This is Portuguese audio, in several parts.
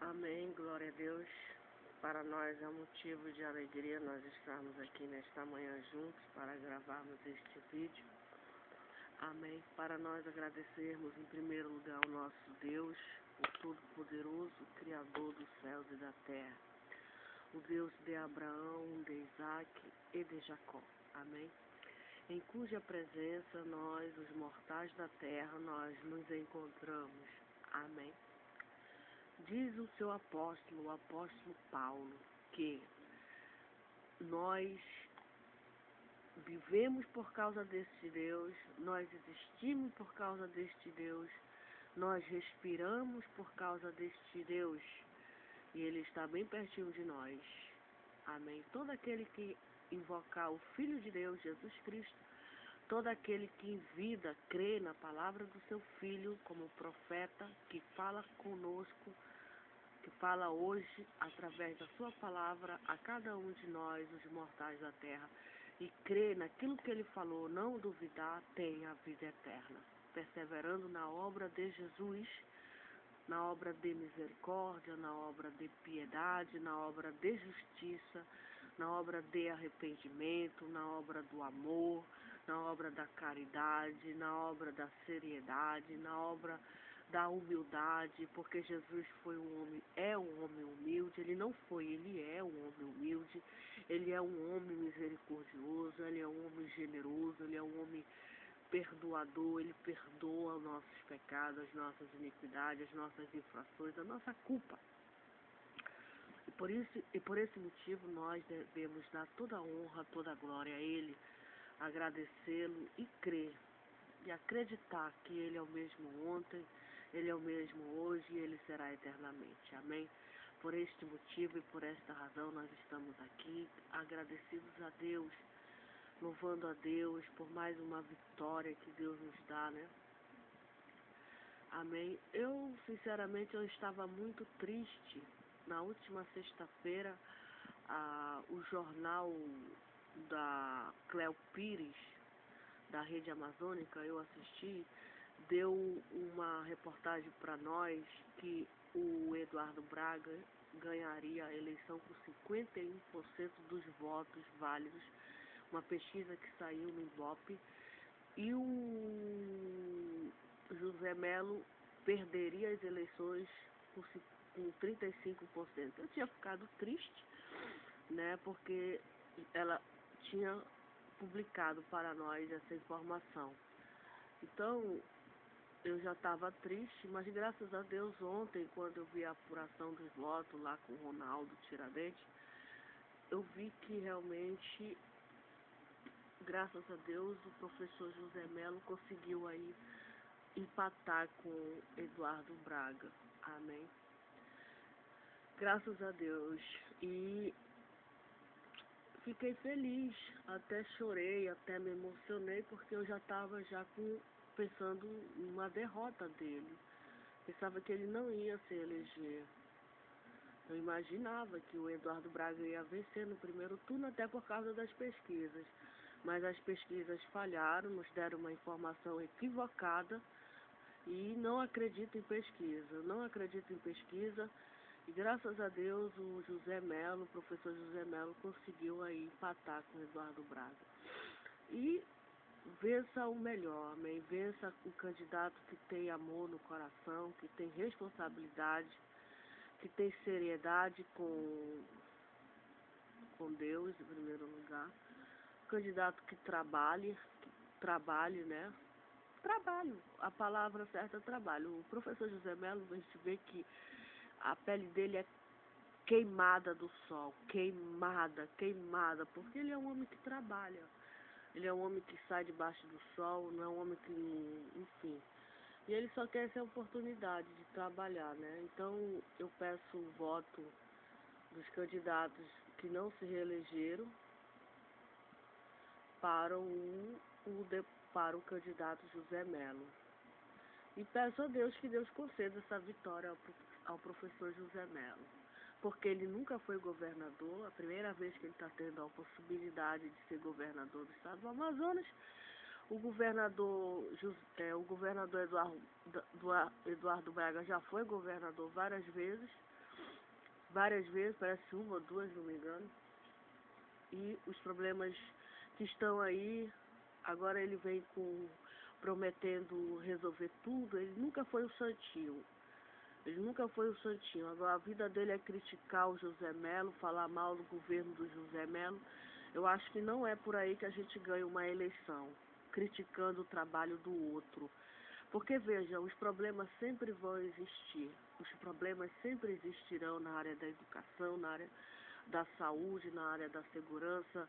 Amém, glória a Deus. Para nós é um motivo de alegria nós estarmos aqui nesta manhã juntos para gravarmos este vídeo. Amém. Para nós agradecermos em primeiro lugar ao nosso Deus, o Todo-Poderoso, o Criador dos céus e da terra. O Deus de Abraão, de Isaac e de Jacó. Amém. Em cuja presença nós, os mortais da terra, nós nos encontramos. Amém. Diz o seu apóstolo, o apóstolo Paulo, que nós vivemos por causa deste Deus, nós existimos por causa deste Deus, nós respiramos por causa deste Deus, e Ele está bem pertinho de nós. Amém. Todo aquele que invocar o Filho de Deus, Jesus Cristo, todo aquele que em vida crê na palavra do seu Filho como profeta, que fala conosco, que fala hoje, através da sua palavra, a cada um de nós, os mortais da terra, e crê naquilo que ele falou, não duvidar, tem a vida eterna. Perseverando na obra de Jesus, na obra de misericórdia, na obra de piedade, na obra de justiça, na obra de arrependimento, na obra do amor, na obra da caridade, na obra da seriedade, na obra da humildade, porque Jesus foi um homem, é um homem humilde, ele não foi, ele é um homem humilde, ele é um homem misericordioso, ele é um homem generoso, ele é um homem perdoador, ele perdoa os nossos pecados, as nossas iniquidades, as nossas infrações, a nossa culpa. E por esse motivo nós devemos dar toda a honra, toda a glória a ele, agradecê-lo e crer, e acreditar que ele é o mesmo ontem, ele é o mesmo hoje e ele será eternamente. Amém? Por este motivo e por esta razão nós estamos aqui, agradecidos a Deus, louvando a Deus por mais uma vitória que Deus nos dá, né? Amém? Eu, sinceramente, eu estava muito triste. Na última sexta-feira, o jornal da Cléo Pires, da Rede Amazônica, eu assisti, deu uma reportagem para nós que o Eduardo Braga ganharia a eleição com 51% dos votos válidos, uma pesquisa que saiu no Ibope, e o José Melo perderia as eleições com 35%. Eu tinha ficado triste, né, porque ela tinha publicado para nós essa informação. Então, eu já estava triste, mas graças a Deus ontem, quando eu vi a apuração dos votos lá com o Ronaldo Tiradentes, eu vi que realmente, graças a Deus, o professor José Melo conseguiu aí empatar com Eduardo Braga. Amém? Graças a Deus. E fiquei feliz, até chorei, até me emocionei, porque eu já estava pensando numa derrota dele. Pensava que ele não ia se eleger. Eu imaginava que o Eduardo Braga ia vencer no primeiro turno, até por causa das pesquisas. Mas as pesquisas falharam, nos deram uma informação equivocada, e não acredito em pesquisa. Não acredito em pesquisa. E graças a Deus o José Melo, o professor José Melo, conseguiu aí empatar com o Eduardo Braga. E vença o melhor, amém? Vença o candidato que tem amor no coração, que tem responsabilidade, que tem seriedade com Deus, em primeiro lugar. O candidato que trabalhe, né? Trabalho, a palavra certa é trabalho. O professor José Melo, a gente vê que a pele dele é queimada do sol, queimada, porque ele é um homem que trabalha. Ele é um homem que sai debaixo do sol, não é um homem que, enfim. E ele só quer essa oportunidade de trabalhar, né? Então, eu peço o voto dos candidatos que não se reelegeram para o candidato José Melo. E peço a Deus que Deus conceda essa vitória ao professor José Melo, porque ele nunca foi governador, a primeira vez que ele está tendo a possibilidade de ser governador do estado do Amazonas. O governador Eduardo Braga já foi governador várias vezes, várias vezes, parece uma ou duas, não me engano. E os problemas que estão aí, agora ele vem prometendo resolver tudo. Ele nunca foi o santinho. Ele nunca foi o santinho. Agora a vida dele é criticar o José Melo, falar mal do governo do José Melo. Eu acho que não é por aí que a gente ganha uma eleição, criticando o trabalho do outro. Porque, veja, os problemas sempre vão existir. Os problemas sempre existirão na área da educação, na área da saúde, na área da segurança,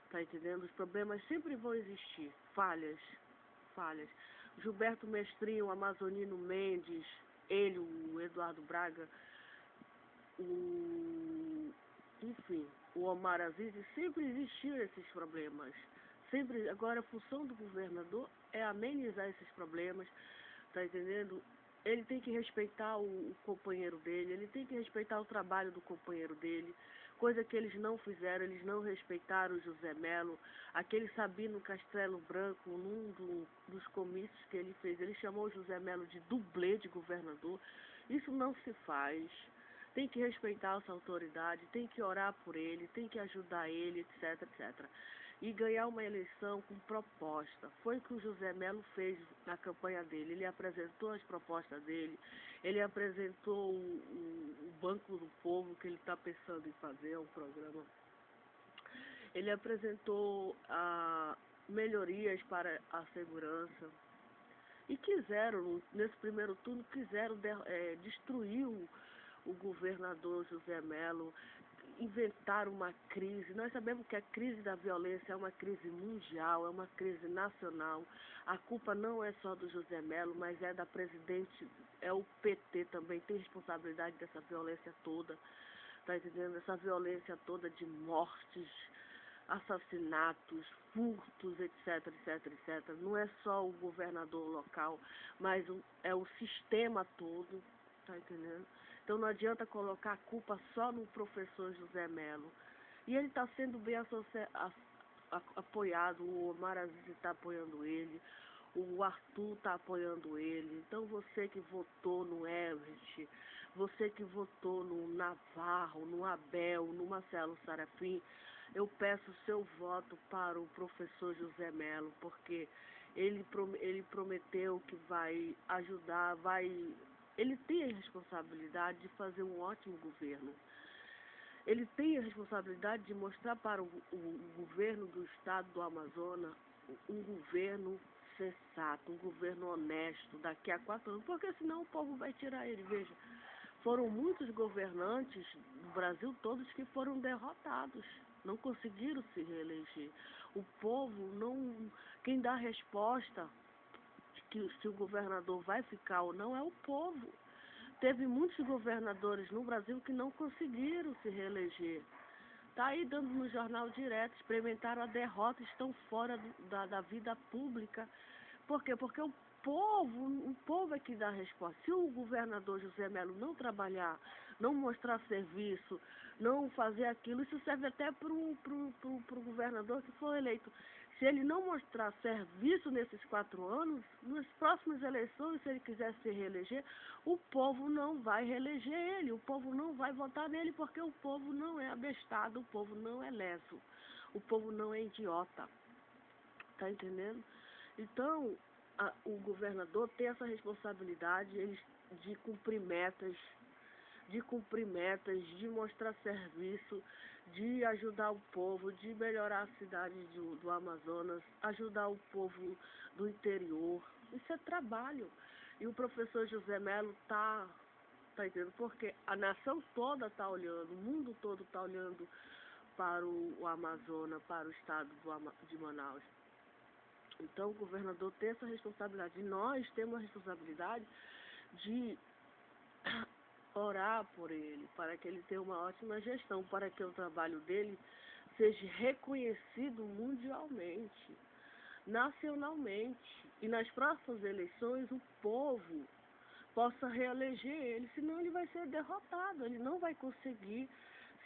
tá entendendo? Os problemas sempre vão existir. Falhas. Gilberto Mestrinho, o Amazonino Mendes, ele, o Eduardo Braga, enfim, o Omar Aziz, sempre existiram esses problemas. Sempre, agora a função do governador é amenizar esses problemas, tá entendendo? Ele tem que respeitar o companheiro dele, ele tem que respeitar o trabalho do companheiro dele, coisa que eles não fizeram, eles não respeitaram o José Melo, aquele Sabino Castelo Branco, num dos comícios que ele fez, ele chamou o José Melo de dublê de governador. Isso não se faz. Tem que respeitar essa autoridade, tem que orar por ele, tem que ajudar ele, etc, etc. E ganhar uma eleição com proposta. Foi o que o José Melo fez na campanha dele. Ele apresentou as propostas dele, ele apresentou o Banco do Povo, que ele está pensando em fazer, um programa. Ele apresentou melhorias para a segurança. E quiseram, nesse primeiro turno, destruir o governador José Melo, inventaram uma crise. Nós sabemos que a crise da violência é uma crise mundial, é uma crise nacional. A culpa não é só do José Melo, mas é da presidente, é o PT também, tem responsabilidade dessa violência toda, tá entendendo? Essa violência toda de mortes, assassinatos, furtos, etc, etc, etc. Não é só o governador local, mas é o sistema todo, tá entendendo? Então não adianta colocar a culpa só no professor José Melo. E ele está sendo bem apoiado, o Omar Aziz está apoiando ele, o Arthur está apoiando ele. Então você que votou no Everett, você que votou no Navarro, no Abel, no Marcelo Sarafim, eu peço seu voto para o professor José Melo, porque ele prometeu que vai ajudar, ele tem a responsabilidade de fazer um ótimo governo. Ele tem a responsabilidade de mostrar para o governo do estado do Amazonas um governo sensato, um governo honesto daqui a 4 anos, porque senão o povo vai tirar ele. Veja, foram muitos governantes do Brasil todos que foram derrotados, não conseguiram se reeleger. O povo não... Quem dá a resposta se o governador vai ficar ou não é o povo. Teve muitos governadores no Brasil que não conseguiram se reeleger. Está aí dando no jornal direto, experimentaram a derrota, estão fora da vida pública. Por quê? Porque o povo é que dá a resposta. Se o governador José Melo não trabalhar, não mostrar serviço, não fazer aquilo, isso serve até para o governador que for eleito. Se ele não mostrar serviço nesses 4 anos, nas próximas eleições, se ele quiser se reeleger, o povo não vai reeleger ele, o povo não vai votar nele, porque o povo não é abestado, o povo não é leso, o povo não é idiota. Tá entendendo? Então, o governador tem essa responsabilidade de cumprir metas, de mostrar serviço, de ajudar o povo, de melhorar a cidade do Amazonas, ajudar o povo do interior. Isso é trabalho. E o professor José Melo tá entendendo? Porque a nação toda está olhando, o mundo todo está olhando para o Amazonas, para o estado de Manaus. Então o governador tem essa responsabilidade. E nós temos a responsabilidade de orar por ele, para que ele tenha uma ótima gestão, para que o trabalho dele seja reconhecido mundialmente, nacionalmente. E nas próximas eleições o povo possa reeleger ele, senão ele vai ser derrotado, ele não vai conseguir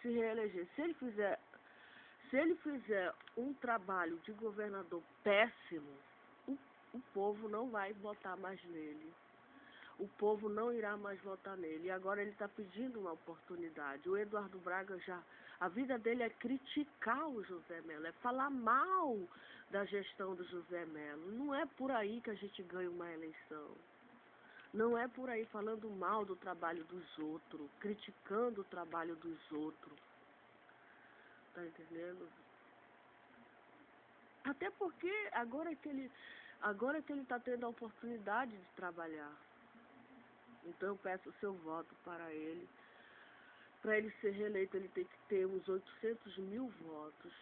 se reeleger. Se ele fizer um trabalho de governador péssimo, o povo não vai votar mais nele. o povo não irá mais votar nele. E agora ele está pedindo uma oportunidade. O Eduardo Braga a vida dele é criticar o José Mello, é falar mal da gestão do José Mello. Não é por aí que a gente ganha uma eleição. Não é por aí falando mal do trabalho dos outros, criticando o trabalho dos outros. Tá entendendo? Até porque agora que ele está tendo a oportunidade de trabalhar. Então eu peço o seu voto para ele. Para ele ser reeleito, ele tem que ter uns 800 mil votos.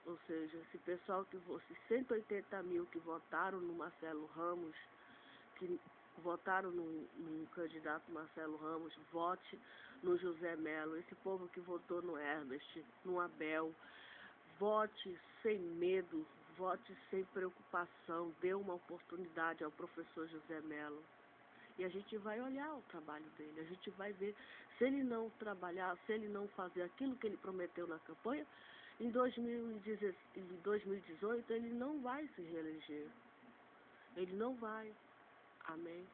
Ou seja, esse pessoal esses 180 mil que votaram no Marcelo Ramos, que votaram no candidato Marcelo Ramos, vote no José Mello. Esse povo que votou no Herbert, no Abel, vote sem medo, vote sem preocupação, dê uma oportunidade ao professor José Mello. E a gente vai olhar o trabalho dele, a gente vai ver se ele não trabalhar, se ele não fazer aquilo que ele prometeu na campanha, em 2018 ele não vai se reeleger. Ele não vai. Amém?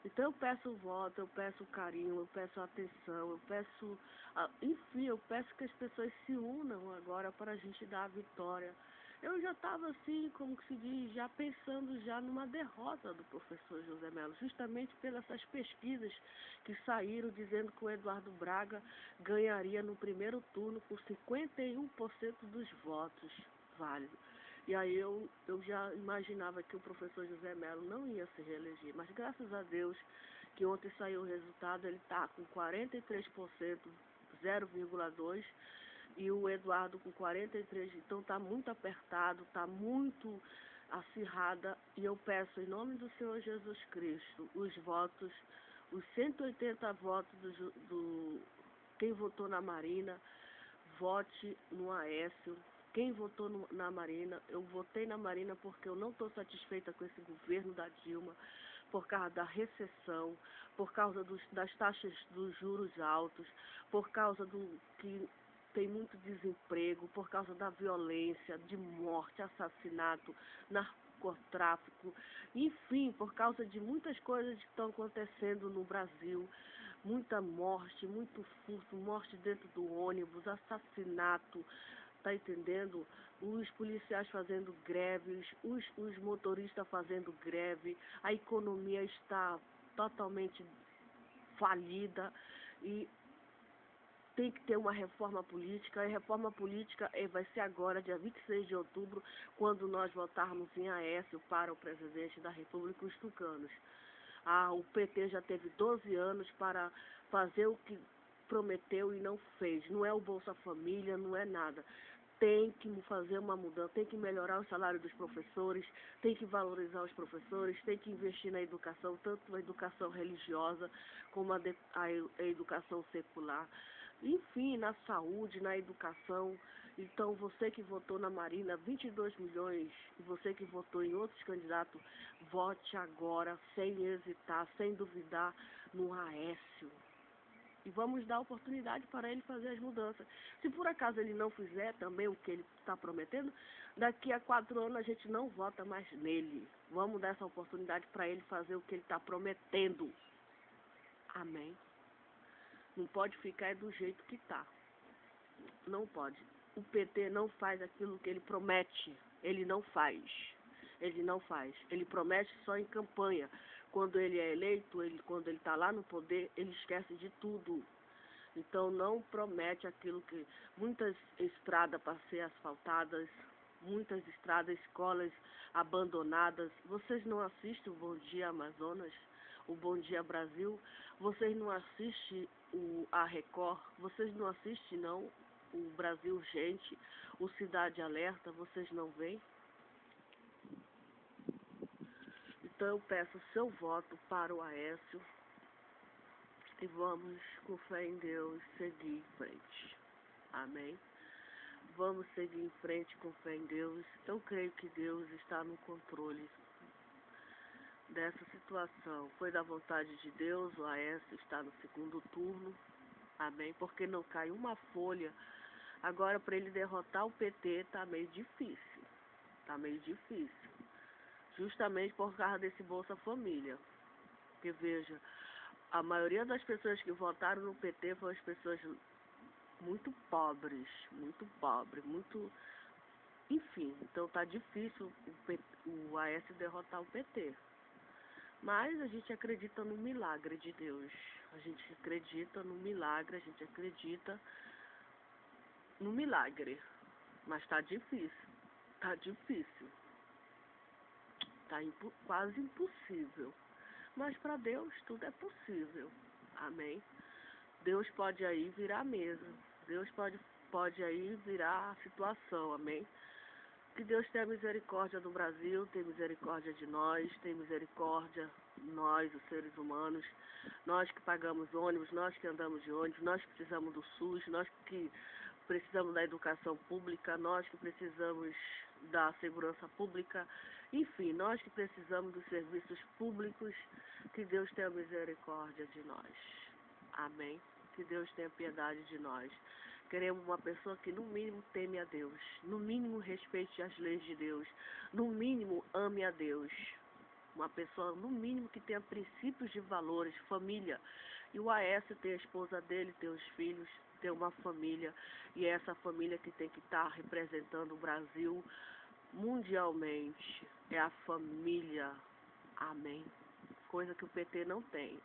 Então eu peço o voto, eu peço o carinho, eu peço a atenção, eu peço, enfim, eu peço que as pessoas se unam agora para a gente dar a vitória. Eu já estava assim, como que se diz, já pensando já numa derrota do professor José Mello, justamente pelas pesquisas que saíram dizendo que o Eduardo Braga ganharia no primeiro turno por 51% dos votos válidos. E aí eu já imaginava que o professor José Mello não ia se reeleger, mas graças a Deus que ontem saiu o resultado, ele está com 43%, 0,2%, e o Eduardo com 43%, então está muito apertado, está muito acirrada, e eu peço em nome do Senhor Jesus Cristo, os votos, os 180 votos quem votou na Marina, vote no Aécio. Quem votou na Marina, eu votei na Marina porque eu não estou satisfeita com esse governo da Dilma, por causa da recessão, por causa das taxas dos juros altos, por causa do que tem muito desemprego, por causa da violência, de morte, assassinato, narcotráfico, enfim, por causa de muitas coisas que estão acontecendo no Brasil. Muita morte, muito furto, morte dentro do ônibus, assassinato. Tá entendendo? Os policiais fazendo greves, os motoristas fazendo greve, a economia está totalmente falida e tem que ter uma reforma política. A reforma política vai ser agora, dia 26 de outubro, quando nós votarmos em Aécio para o presidente da República, os tucanos. O PT já teve 12 anos para fazer o que prometeu e não fez. Não é o Bolsa Família, não é nada. Tem que fazer uma mudança, tem que melhorar o salário dos professores, tem que valorizar os professores, tem que investir na educação, tanto a educação religiosa como a educação secular. Enfim, na saúde, na educação. Então, você que votou na Marina, 22 milhões, e você que votou em outros candidatos, vote agora, sem hesitar, sem duvidar, no Aécio. E vamos dar oportunidade para ele fazer as mudanças. Se por acaso ele não fizer também o que ele está prometendo, daqui a 4 anos a gente não vota mais nele. Vamos dar essa oportunidade para ele fazer o que ele está prometendo. Amém? Não pode ficar do jeito que está. Não pode. O PT não faz aquilo que ele promete. Ele não faz. Ele não faz. Ele promete só em campanha. Quando ele é eleito, quando ele está lá no poder, ele esquece de tudo. Então não promete aquilo que... Muitas estradas para ser asfaltadas, muitas estradas, escolas abandonadas. Vocês não assistem o Bom Dia Amazonas? O Bom Dia Brasil? Vocês não assistem a Record? Vocês não assistem, não? O Brasil Urgente, o Cidade Alerta? Vocês não veem? Então eu peço o seu voto para o Aécio e vamos, com fé em Deus, seguir em frente. Amém? Vamos seguir em frente com fé em Deus. Eu creio que Deus está no controle dessa situação. Foi da vontade de Deus, o Aécio está no segundo turno. Amém? Porque não cai uma folha. Agora, para ele derrotar o PT, está meio difícil. Está meio difícil. Justamente por causa desse Bolsa Família. Porque veja, a maioria das pessoas que votaram no PT foram as pessoas muito pobres, muito... Enfim, então tá difícil o AS derrotar o PT. Mas a gente acredita no milagre de Deus. A gente acredita no milagre, a gente acredita no milagre. Mas tá difícil. Tá difícil. Tá quase impossível. Mas para Deus tudo é possível. Amém? Deus pode aí virar a mesa. Deus pode aí virar a situação. Amém? Que Deus tenha misericórdia do Brasil, tenha misericórdia de nós, tenha misericórdia nós, os seres humanos, nós que pagamos ônibus, nós que andamos de ônibus, nós que precisamos do SUS, nós que precisamos da educação pública, nós que precisamos da segurança pública, enfim, nós que precisamos dos serviços públicos, que Deus tenha misericórdia de nós. Amém? Que Deus tenha piedade de nós. Queremos uma pessoa que, no mínimo, teme a Deus. No mínimo, respeite as leis de Deus. No mínimo, ame a Deus. Uma pessoa, no mínimo, que tenha princípios de valores, família. E o AS tem a esposa dele, tem os filhos, tem uma família. E é essa família que tem que estar representando o Brasil mundialmente. É a família. Amém. Coisa que o PT não tem.